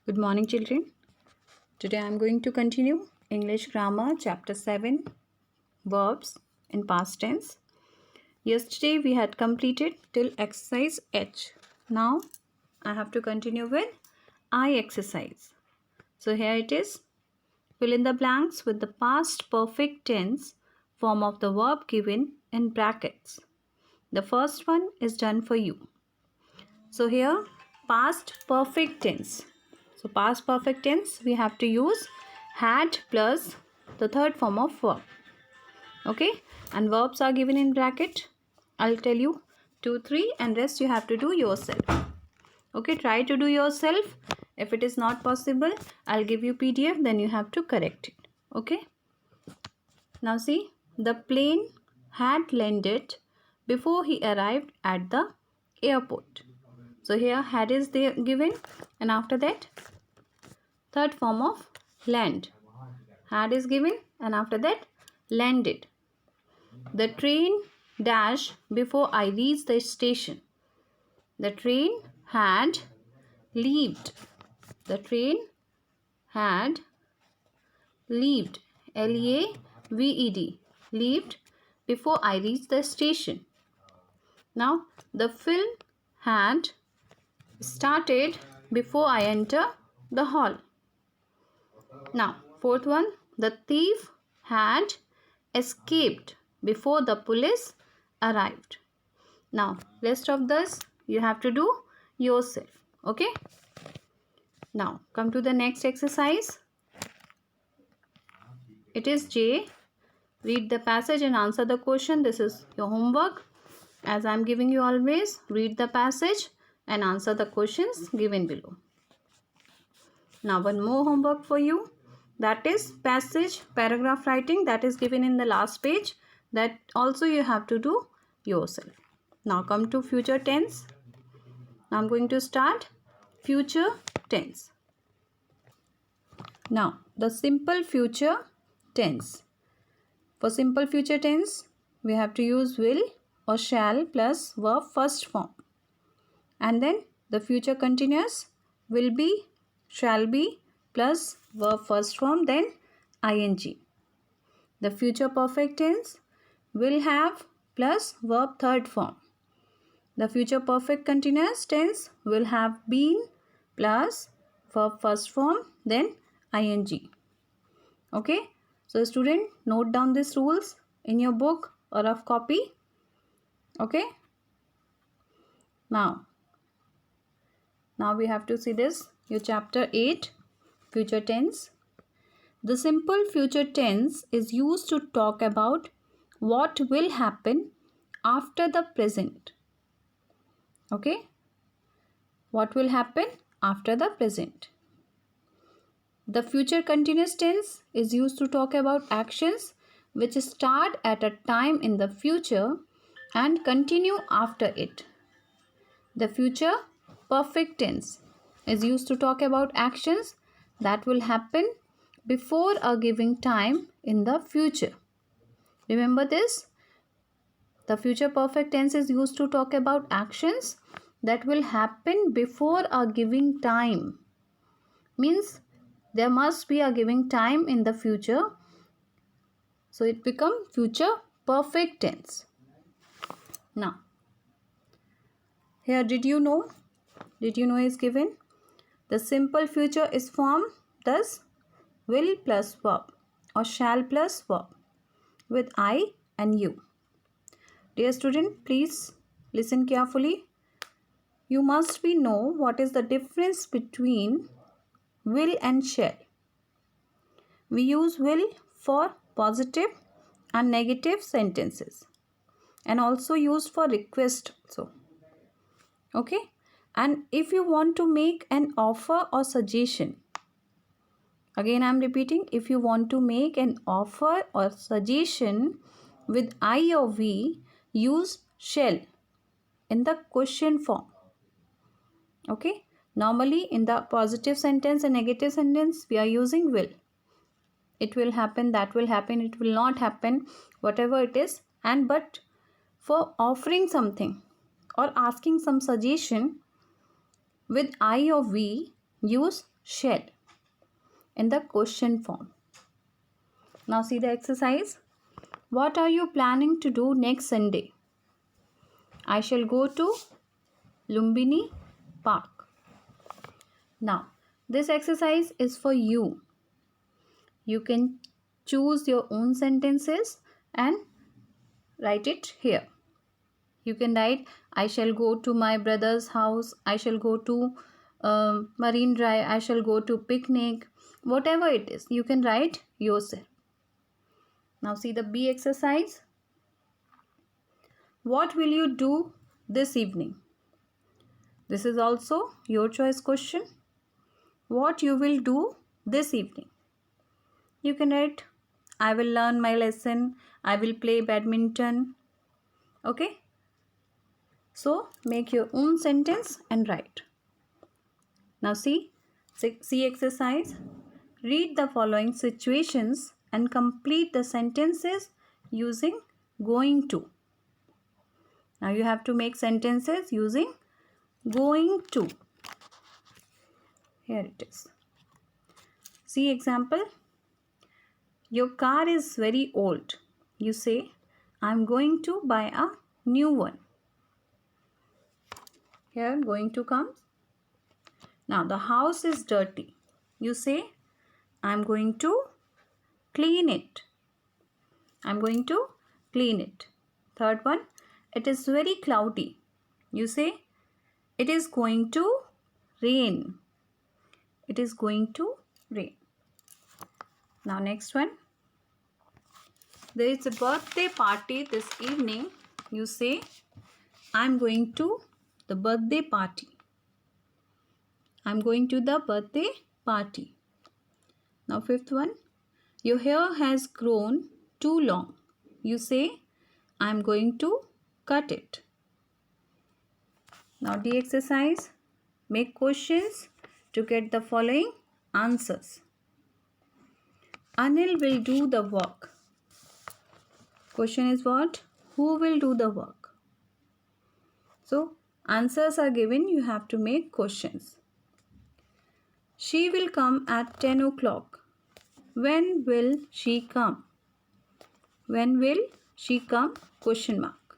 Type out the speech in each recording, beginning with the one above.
Good morning, children. Today I am going to continue English Grammar Chapter 7 Verbs in Past Tense. Yesterday we had completed till exercise H. Now I have to continue with I exercise. So here it is. Fill in the blanks with the past perfect tense form of the verb given in brackets. The first one is done for you. So here past perfect tense. So past perfect tense we have to use had plus the third form of verb. Okay, and verbs are given in bracket. I'll tell you 2, 3 and rest you have to do yourself. Okay, try to do yourself. If it is not possible, I'll give you PDF, then you have to correct it. Okay. Now see, the plane had landed before he arrived at the airport. So here had is there given, and after that third form of land. Had is given and after that landed. The train dashed before I reached the station. The train had left. The train had left. L-E-A-V-E-D. Left before I reached the station. Now the film had started before I enter the hall. Now fourth one, the thief had escaped before the police arrived. Now rest of this you have to do yourself. Okay. Now come to the next exercise. It is J. Read the passage and answer the question. This is your homework. As I am giving you always, read the passage and answer the questions given below. Now one more homework for you. That is passage paragraph writing, that is given in the last page. That also you have to do yourself. Now come to future tense. Now I am going to start future tense. Now the simple future tense. For simple future tense, we have to use will or shall plus verb first form. And then the future continuous will be, shall be plus verb first form, then ing. The future perfect tense will have plus verb third form. The future perfect continuous tense will have been plus verb first form, then ing. Okay. So student, note down these rules in your book or of copy. Okay. Now we have to see this, your chapter 8, future tense. The simple future tense is used to talk about what will happen after the present. Okay. What will happen after the present. The future continuous tense is used to talk about actions which start at a time in the future and continue after it. The future perfect tense is used to talk about actions that will happen before a given time in the future. Remember this? The future perfect tense is used to talk about actions that will happen before a given time. Means there must be a given time in the future. So it becomes future perfect tense. Now, here did you know is given. The simple future is formed thus will plus verb or shall plus verb with I and you. Dear student, please listen carefully. You must know what is the difference between will and shall. We use will for positive and negative sentences and also used for request also. Okay. And if you want to make an offer or suggestion, again I am repeating, if you want to make an offer or suggestion with I or we, use shall in the question form. Okay. Normally in the positive sentence and negative sentence we are using will. It will happen, that will happen, it will not happen, whatever it is. And but for offering something or asking some suggestion with I or we, use shall in the question form. Now see the exercise. What are you planning to do next Sunday? I shall go to Lumbini Park. Now this exercise is for you. You can choose your own sentences and write it here. You can write, I shall go to my brother's house, I shall go to Marine Drive, I shall go to picnic. Whatever it is, you can write yourself. Now see the B exercise. What will you do this evening? This is also your choice question. What you will do this evening? You can write, I will learn my lesson, I will play badminton. Okay? So make your own sentence and write. Now see exercise. Read the following situations and complete the sentences using going to. Now you have to make sentences using going to. Here it is. See example. Your car is very old. You say, I'm going to buy a new one. Here going to comes. Now the house is dirty. You say, I'm going to clean it. I'm going to clean it. Third one, it is very cloudy. You say, it is going to rain. It is going to rain. Now next one. There is a birthday party this evening. You say, I'm going to the birthday party. I'm going to the birthday party. Now fifth one. Your hair has grown too long. You say, I'm going to cut it. Now D exercise. Make questions to get the following answers. Anil will do the work. Question is what? Who will do the work? So answers are given. You have to make questions. She will come at 10 o'clock. When will she come? When will she come? Question mark.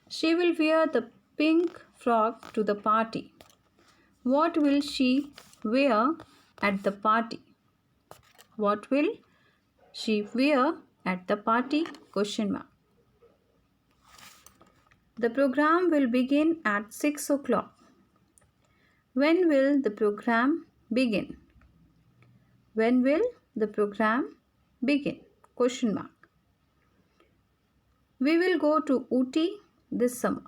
She will wear the pink frock to the party. What will she wear at the party? What will she wear at the party? Question mark. The program will begin at 6 o'clock. When will the program begin? When will the program begin? Question mark. We will go to Ooty this summer.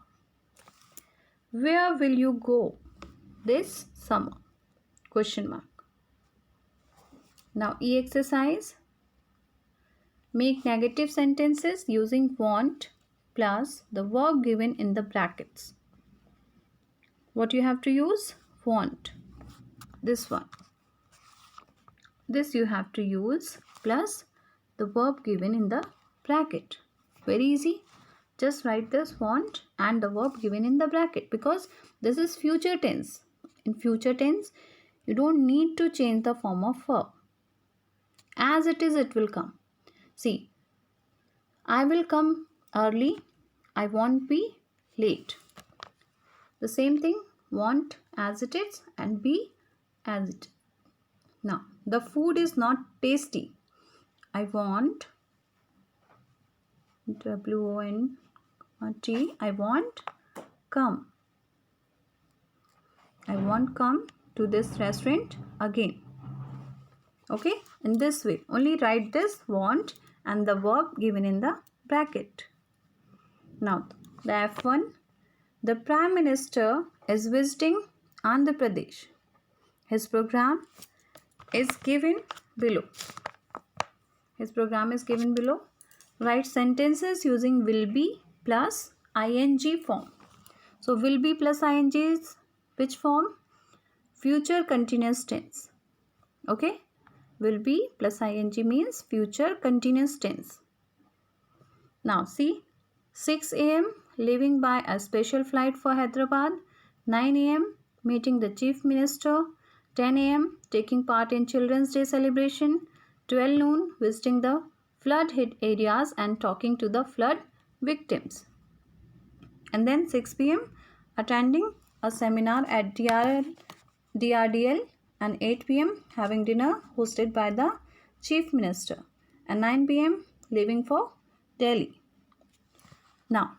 Where will you go this summer? Question mark. Now E exercise. Make negative sentences using want plus the verb given in the brackets. What you have to use? Want. This one. This you have to use plus the verb given in the bracket. Very easy. Just write this want and the verb given in the bracket because this is future tense. In future tense, you don't need to change the form of verb. As it is, it will come. See, I will come early. I won't be late. The same thing, want as it is and be as it is. Now, the food is not tasty. I want W-O-N-T. I want come. I won't come to this restaurant again. Okay, in this way, only write this want and the verb given in the bracket. Now, the F1. The Prime Minister is visiting Andhra Pradesh. His program is given below. His program is given below. Write sentences using will be plus ing form. So, will be plus ing is which form? Future continuous tense. Okay. Will be plus ing means future continuous tense. Now see, 6 a.m. leaving by a special flight for Hyderabad, 9 a.m. meeting the Chief Minister, 10 a.m. taking part in Children's Day celebration. 12 noon visiting the flood hit areas and talking to the flood victims. And then 6 p.m. attending a seminar at DRDL, and 8 p.m. having dinner hosted by the Chief Minister, and 9 p.m. leaving for Delhi. Now,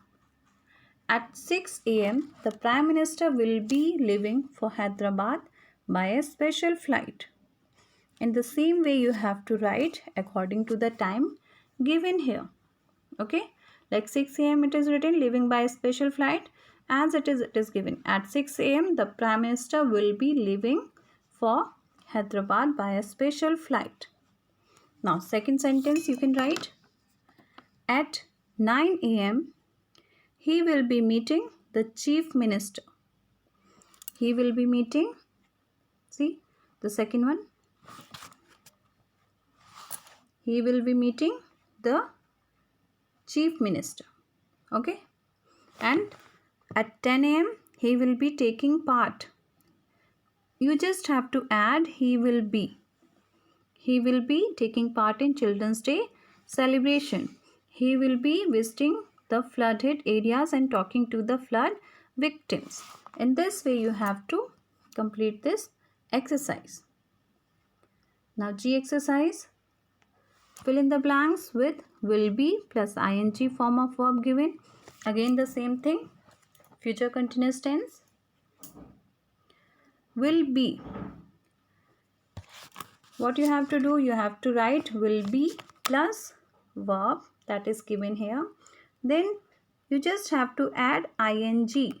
at 6 a.m., the Prime Minister will be leaving for Hyderabad by a special flight. In the same way, you have to write according to the time given here. Okay, like 6 a.m. it is written leaving by a special flight. As it is given at 6 a.m. the Prime Minister will be leaving for Hyderabad by a special flight. Now, second sentence you can write at 9 a.m. he will be meeting the Chief Minister. He will be meeting, see the second one, he will be meeting the Chief Minister. Okay, and at 10 a.m. he will be taking part. You just have to add he will be. He will be taking part in Children's Day celebration. He will be visiting the flood hit areas and talking to the flood victims. In this way you have to complete this exercise. Now G exercise. Fill in the blanks with will be plus ing form of verb given. Again the same thing. Future continuous tense. Will be. What you have to do? You have to write will be plus verb that is given here. Then you just have to add ing.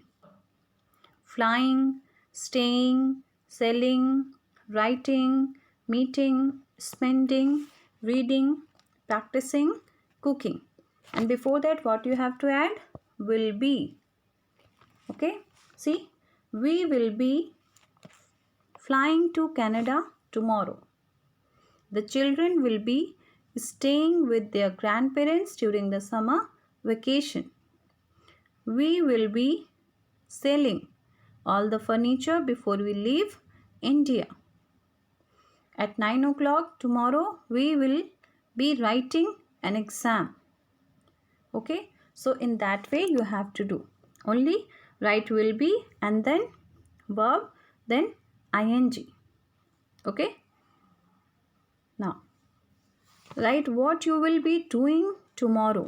Flying, staying, selling, writing, meeting, spending, reading, practicing, cooking. And before that what you have to add? Will be. Okay, see, we will be flying to Canada tomorrow. The children will be staying with their grandparents during the summer vacation. We will be selling all the furniture before we leave India. At 9 o'clock tomorrow, we will be writing an exam. Okay, so in that way you have to do. Only write will be and then verb, then ing. Okay. Now, write what you will be doing tomorrow.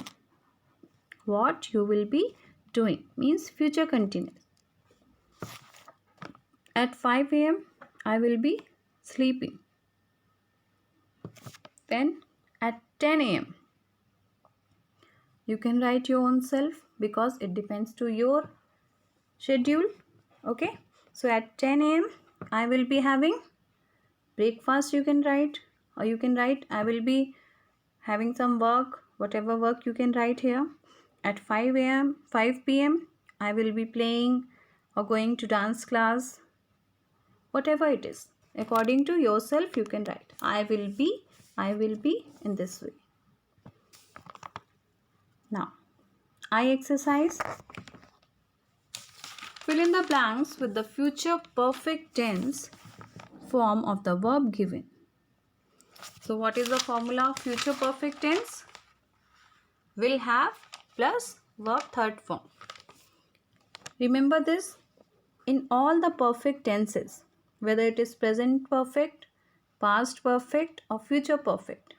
What you will be doing means future continuous. At 5 a.m. I will be sleeping. Then at 10 a.m. you can write your own self because it depends to your schedule. Okay. So at 10 a.m. I will be having breakfast, you can write, or you can write I will be having some work, whatever work you can write here. At 5 p.m. I will be playing or going to dance class, whatever it is. According to yourself you can write I will be in this way. Now, I exercise. Fill in the blanks with the future perfect tense form of the verb given. So what is the formula of future perfect tense? Will have plus verb third form. Remember this, in all the perfect tenses, whether it is present perfect, past perfect or future perfect,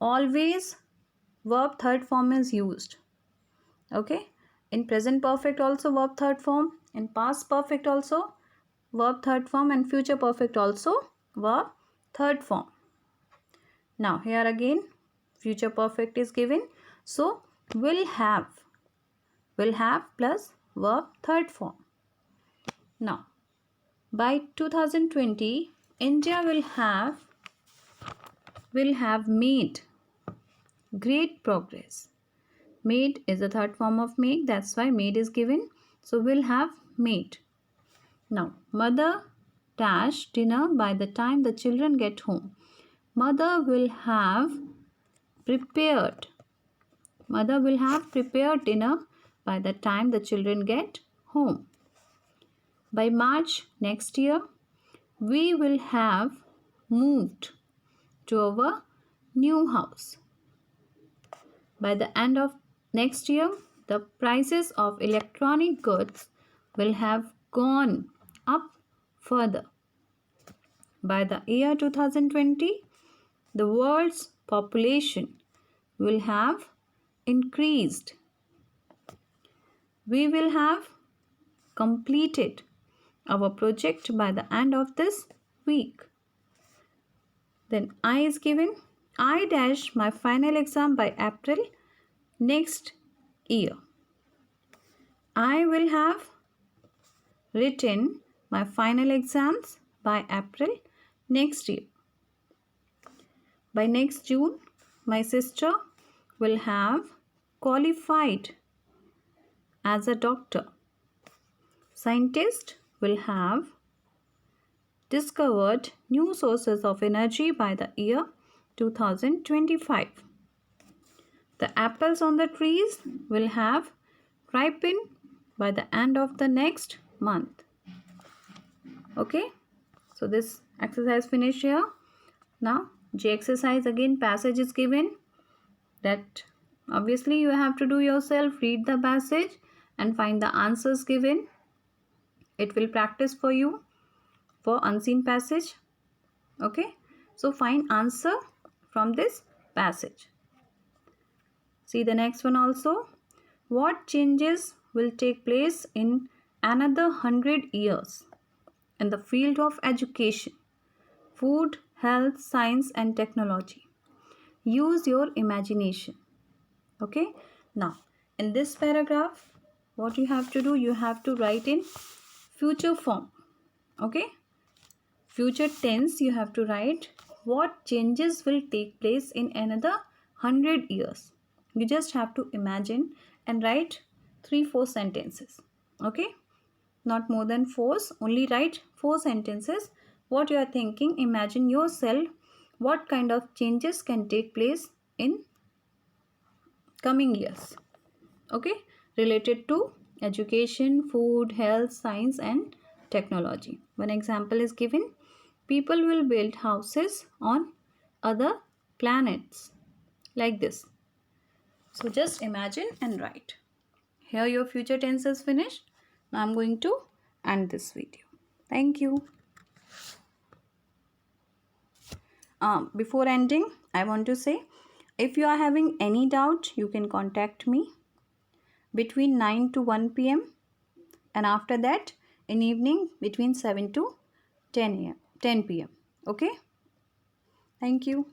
always verb third form is used. Okay, in present perfect also verb third form, in past perfect also verb third form, and future perfect also verb third form. Now here again future perfect is given, so will have plus verb third form. Now by 2020 India will have made great progress. Made is the third form of make, that's why made is given, so will have made. Now mother dash dinner by the time the children get home. Mother will have prepared dinner by the time the children get home. By March next year, we will have moved to our new house. By the end of next year, the prices of electronic goods will have gone up further. By the year 2020, the world's population will have increased. We will have completed our project by the end of this week. Then I is given. I dash my final exam by April next year. I will have written my final exams by April next year. By next June, my sister will have qualified as a doctor. Scientists will have discovered new sources of energy by the year 2025. The apples on the trees will have ripened by the end of the next month. Okay, so this exercise finished here. Now J exercise, again passage is given, that obviously you have to do yourself, read the passage and find the answers given. It will practice for you for unseen passage. Okay, so find answer from this passage. See the next one also. What changes will take place in another 100 years in the field of education, food, health, science and technology? Use your imagination. Okay, now in this paragraph, what you have to do, you have to write in future form. Okay, future tense, you have to write what changes will take place in another 100 years. You just have to imagine and write 3-4 sentences. Okay, not more than 4, only write 4 sentences. What you are thinking, imagine yourself what kind of changes can take place in coming years. Okay, related to education, food, health, science and technology. One example is given. People will build houses on other planets, like this. So just imagine and write. Here your future tense is finished. Now I'm going to end this video. Thank you. Before ending, I want to say, if you are having any doubt, you can contact me between 9 to 1 p.m. and after that in evening between 7 to 10 p.m. Okay? Thank you.